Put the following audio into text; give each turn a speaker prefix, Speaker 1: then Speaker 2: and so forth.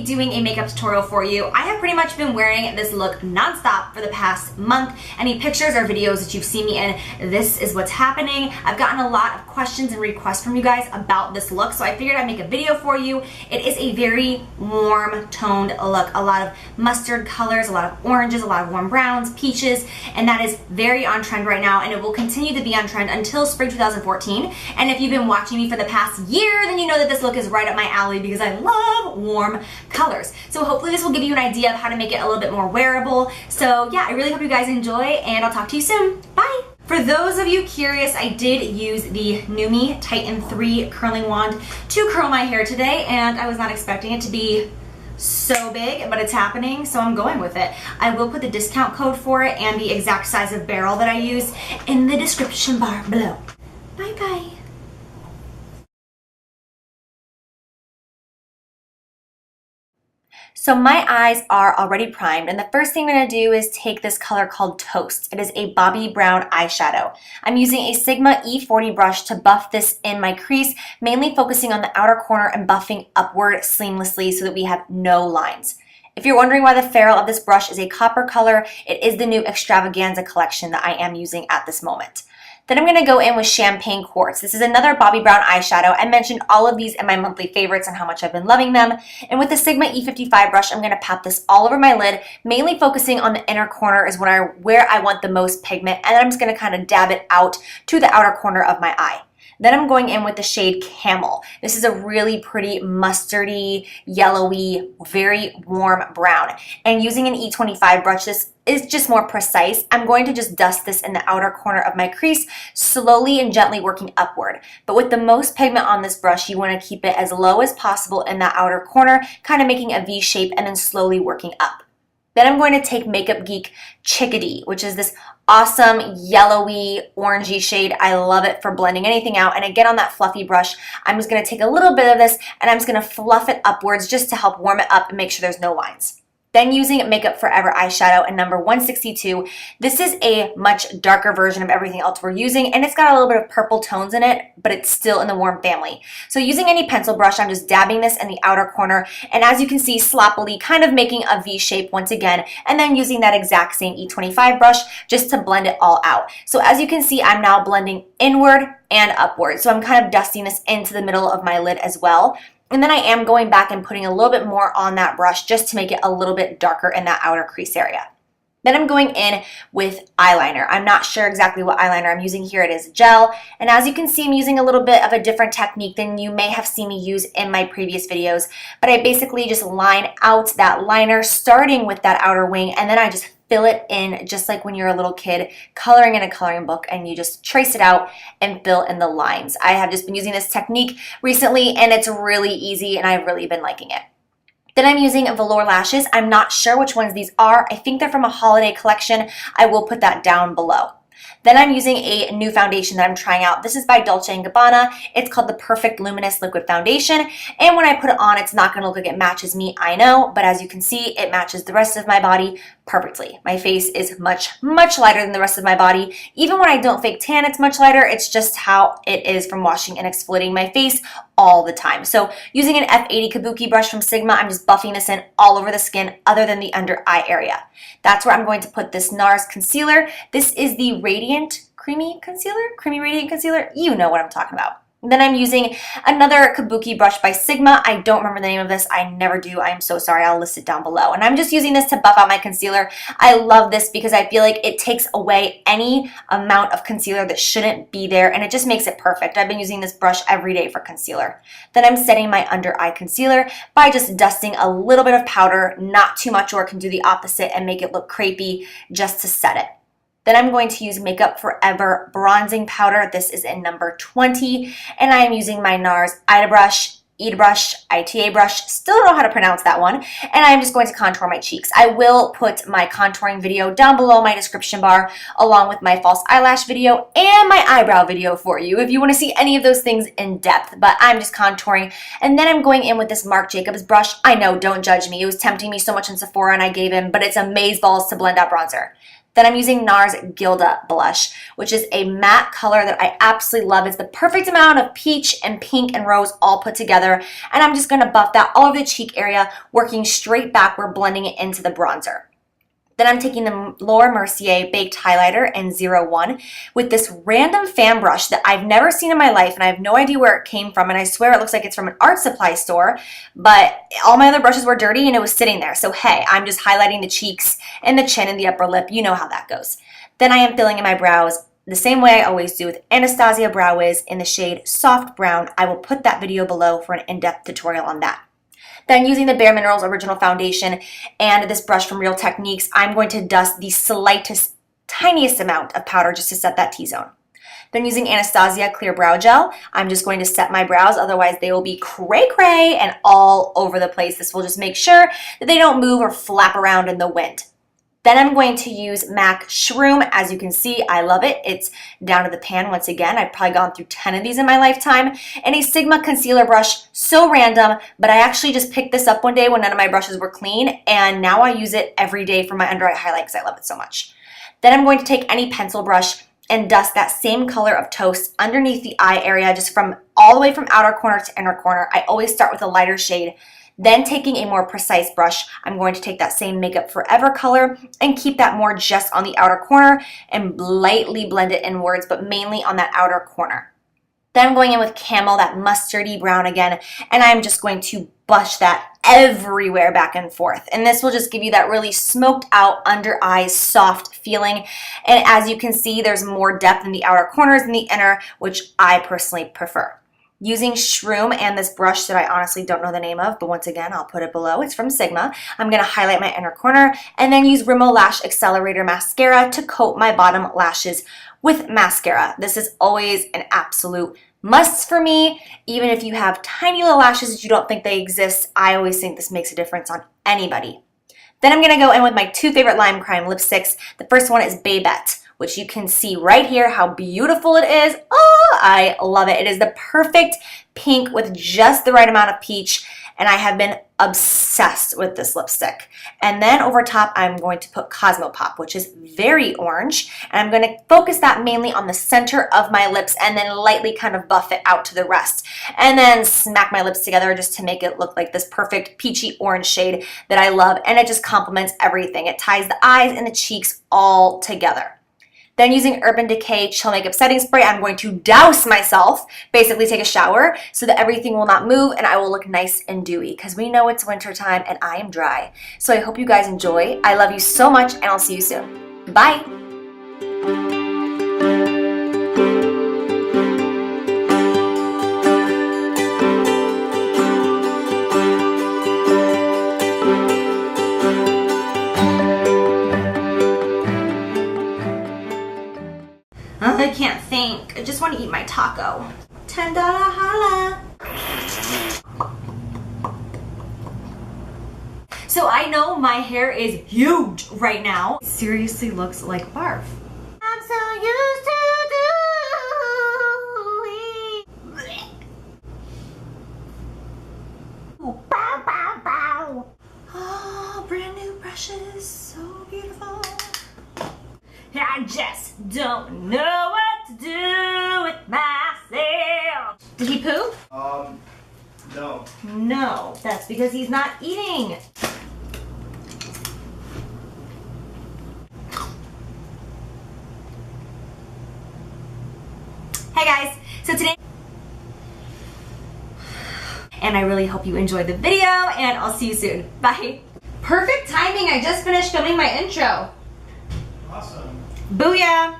Speaker 1: Doing a makeup tutorial for you. I have pretty much been wearing this look nonstop for the past month. Any pictures or videos that you've seen me in, this is what's happening. I've gotten a lot of questions and requests from you guys about this look, so I figured I'd make a video for you. It is a very warm toned look, a lot of mustard colors, a lot of oranges, a lot of warm browns, peaches, and that is very on trend right now, and it will continue to be on trend until spring 2014. And if you've been watching me for the past year, then you know that this look is right up my alley because I love warm colors. So hopefully this will give you an idea of how to make it a little bit more wearable. So yeah, I really hope you guys enjoy, and I'll talk to you soon. Bye! For those of you curious, I did use the Numi Titan 3 curling wand to curl my hair today, and I was not expecting it to be so big, but it's happening, so I'm going with it. I will put the discount code for it and the exact size of barrel that I use in the description bar below. Bye bye. So my eyes are already primed, and the first thing I'm going to do is take this color called Toast. It is a Bobbi Brown eyeshadow. I'm using a Sigma E40 brush to buff this in my crease, mainly focusing on the outer corner and buffing upward seamlessly so that we have no lines. If you're wondering why the ferrule of this brush is a copper color, it is the new Extravaganza collection that I am using at this moment. Then I'm going to go in with Champagne Quartz. This is another Bobbi Brown eyeshadow. I mentioned all of these in my monthly favorites and how much I've been loving them. And with the Sigma E55 brush, I'm going to pat this all over my lid, mainly focusing on the inner corner is where I want the most pigment. And then I'm just going to kind of dab it out to the outer corner of my eye. Then I'm going in with the shade Camel. This is a really pretty mustardy, yellowy, very warm brown. And using an E25 brush, this is just more precise. I'm going to just dust this in the outer corner of my crease, slowly and gently working upward. But with the most pigment on this brush, you want to keep it as low as possible in that outer corner, kind of making a V shape and then slowly working up. Then I'm going to take Makeup Geek Chickadee, which is this awesome yellowy orangey shade. I love it for blending anything out. And again, on that fluffy brush, I'm just going to take a little bit of this and I'm just going to fluff it upwards just to help warm it up and make sure there's no lines. Then using Makeup Forever eyeshadow in number 162. This is a much darker version of everything else we're using, and it's got a little bit of purple tones in it, but it's still in the warm family. So using any pencil brush, I'm just dabbing this in the outer corner, and as you can see, sloppily, kind of making a V shape once again, and then using that exact same E25 brush just to blend it all out. So as you can see, I'm now blending inward and upward. So I'm kind of dusting this into the middle of my lid as well. And then I am going back and putting a little bit more on that brush just to make it a little bit darker in that outer crease area. Then I'm going in with eyeliner. I'm not sure exactly what eyeliner I'm using here. It is gel. And as you can see, I'm using a little bit of a different technique than you may have seen me use in my previous videos. But I basically just line out that liner starting with that outer wing, and then I just fill it in just like when you're a little kid coloring in a coloring book, and you just trace it out and fill in the lines. I have just been using this technique recently, and it's really easy, and I've really been liking it. Then I'm using velour lashes. I'm not sure which ones these are. I think they're from a holiday collection. I will put that down below. Then I'm using a new foundation that I'm trying out. This is by Dolce & Gabbana. It's called the Perfect Luminous Liquid Foundation. And when I put it on, it's not going to look like it matches me, I know. But as you can see, it matches the rest of my body perfectly. My face is much, much lighter than the rest of my body. Even when I don't fake tan, it's much lighter. It's just how it is from washing and exfoliating my face all the time. So using an F80 Kabuki brush from Sigma, I'm just buffing this in all over the skin other than the under eye area. That's where I'm going to put this NARS concealer. This is the Radiant Creamy Radiant Concealer. You know what I'm talking about. Then I'm using another Kabuki brush by Sigma. I don't remember the name of this. I never do. I'm so sorry. I'll list it down below. And I'm just using this to buff out my concealer. I love this because I feel like it takes away any amount of concealer that shouldn't be there, and it just makes it perfect. I've been using this brush every day for concealer. Then I'm setting my under eye concealer by just dusting a little bit of powder, not too much, or it can do the opposite and make it look crepey just to set it. Then I'm going to use Makeup Forever bronzing powder. This is in number 20, and I am using my NARS Ida brush brush, ITA brush, still don't know how to pronounce that one, and I'm just going to contour my cheeks. I will put my contouring video down below my description bar, along with my false eyelash video and my eyebrow video for you if you want to see any of those things in depth, but I'm just contouring, and then I'm going in with this Marc Jacobs brush. I know, don't judge me. It was tempting me so much in Sephora and I gave in, but it's amazeballs to blend out bronzer. Then I'm using NARS Gilda blush, which is a matte color that I absolutely love. It's the perfect amount of peach and pink and rose all put together. And I'm just gonna buff that all over the cheek area, working straight backward, blending it into the bronzer. Then I'm taking the Laura Mercier Baked Highlighter in 01 with this random fan brush that I've never seen in my life, and I have no idea where it came from, and I swear it looks like it's from an art supply store, but all my other brushes were dirty and it was sitting there. So hey, I'm just highlighting the cheeks and the chin and the upper lip. You know how that goes. Then I am filling in my brows the same way I always do with Anastasia Brow Wiz in the shade Soft Brown. I will put that video below for an in-depth tutorial on that. Then using the Bare Minerals Original Foundation and this brush from Real Techniques, I'm going to dust the slightest, tiniest amount of powder just to set that T-zone. Then using Anastasia Clear Brow Gel, I'm just going to set my brows, otherwise they will be cray-cray and all over the place. This will just make sure that they don't move or flap around in the wind. Then I'm going to use MAC Shroom. As you can see, I love it. It's down to the pan once again. I've probably gone through 10 of these in my lifetime. And a Sigma concealer brush, so random, but I actually just picked this up one day when none of my brushes were clean, and now I use it every day for my under eye highlight because I love it so much. Then I'm going to take any pencil brush and dust that same color of Toast underneath the eye area, just from all the way from outer corner to inner corner. I always start with a lighter shade. Then taking a more precise brush, I'm going to take that same Makeup Forever color and keep that more just on the outer corner and lightly blend it inwards, but mainly on that outer corner. Then I'm going in with Camel, that mustardy brown again, and I'm just going to brush that everywhere back and forth. And this will just give you that really smoked out under eye soft feeling. And as you can see, there's more depth in the outer corners than the inner, which I personally prefer. Using Shroom and this brush that I honestly don't know the name of, but once again, I'll put it below. It's from Sigma. I'm going to highlight my inner corner and then use Rimmel Lash Accelerator Mascara to coat my bottom lashes with mascara. This is always an absolute must for me. Even if you have tiny little lashes that you don't think they exist, I always think this makes a difference on anybody. Then I'm going to go in with my two favorite Lime Crime lipsticks. The first one is Babette, which you can see right here how beautiful it is. Oh, I love it. It is the perfect pink with just the right amount of peach, and I have been obsessed with this lipstick. And then over top, I'm going to put Cosmopop, which is very orange, and I'm going to focus that mainly on the center of my lips and then lightly kind of buff it out to the rest. And then smack my lips together just to make it look like this perfect peachy orange shade that I love, and it just complements everything. It ties the eyes and the cheeks all together. Then using Urban Decay Chill Makeup Setting Spray, I'm going to douse myself, basically take a shower, so that everything will not move and I will look nice and dewy, because we know it's winter time and I am dry. So I hope you guys enjoy. I love you so much, and I'll see you soon. Bye! I can't think. I just want to eat my taco. $10 holla. So I know my hair is huge right now. It seriously looks like barf. I'm so used to doing. Oh, bow, bow, bow. Oh, brand new brushes. So beautiful. I just don't know what to do with myself. Did he poo?
Speaker 2: No.
Speaker 1: No, that's because he's not eating. Hey guys, so today, and I really hope you enjoyed the video, and I'll see you soon. Bye. Perfect timing, I just finished filming my intro.
Speaker 2: Awesome.
Speaker 1: Booyah!